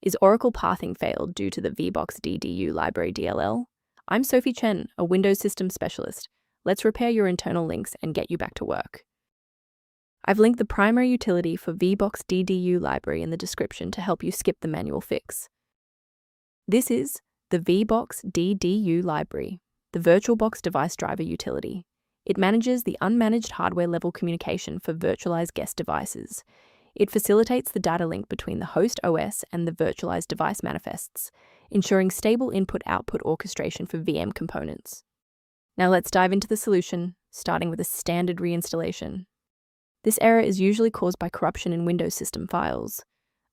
Is Oracle pathing failed due to the Vboxddu Library DLL? I'm Sophie Chen, a Windows Systems Specialist. Let's repair your internal links and get you back to work. I've linked the primary utility for Vboxddu library in the description to help you skip the manual fix. This is the Vboxddu library, the VirtualBox Device Driver Utility. It manages the unmanaged hardware-level communication for virtualized guest devices. It facilitates the data link between the host OS and the virtualized device manifests, ensuring stable input-output orchestration for VM components. Now let's dive into the solution, starting with a standard reinstallation. This error is usually caused by corruption in Windows system files.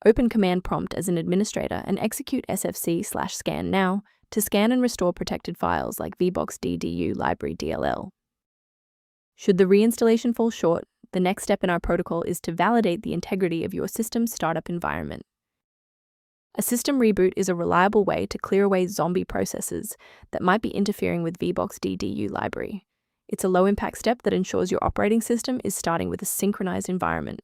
Open Command Prompt as an administrator and execute sfc/scan now to scan and restore protected files like Vboxddu Library DLL. Should the reinstallation fall short, the next step in our protocol is to validate the integrity of your system's startup environment. A system reboot is a reliable way to clear away zombie processes that might be interfering with Vboxddu library. It's a low-impact step that ensures your operating system is starting with a synchronized environment.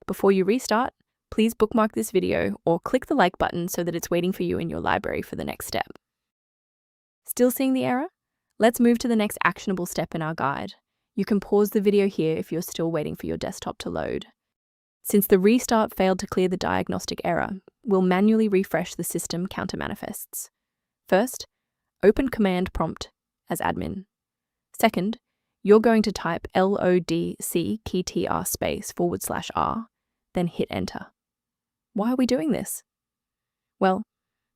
Before you restart, please bookmark this video or click the like button so that it's waiting for you in your library for the next step. Still seeing the error? Let's move to the next actionable step in our guide. You can pause the video here if you're still waiting for your desktop to load. Since the restart failed to clear the diagnostic error, we'll manually refresh the system counter manifests. First, open Command Prompt as admin. Second, you're going to type lodc_r, then hit enter. Why are we doing this? Well,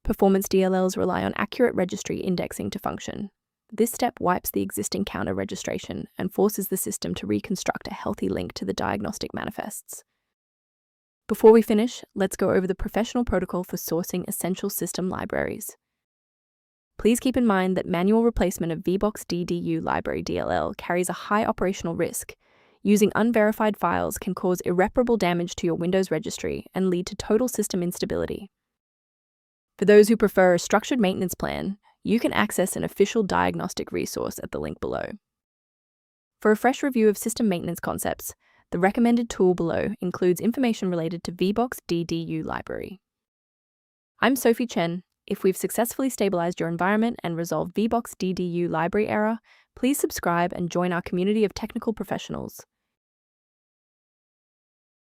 performance DLLs rely on accurate registry indexing to function. This step wipes the existing counter registration and forces the system to reconstruct a healthy link to the diagnostic manifests. Before we finish, let's go over the professional protocol for sourcing essential system libraries. Please keep in mind that manual replacement of Vboxddu Library DLL carries a high operational risk. Using unverified files can cause irreparable damage to your Windows registry and lead to total system instability. For those who prefer a structured maintenance plan, you can access an official diagnostic resource at the link below. For a fresh review of system maintenance concepts, the recommended tool below includes information related to Vboxddu library. I'm Sophie Chen. If we've successfully stabilized your environment and resolved Vboxddu library error, please subscribe and join our community of technical professionals.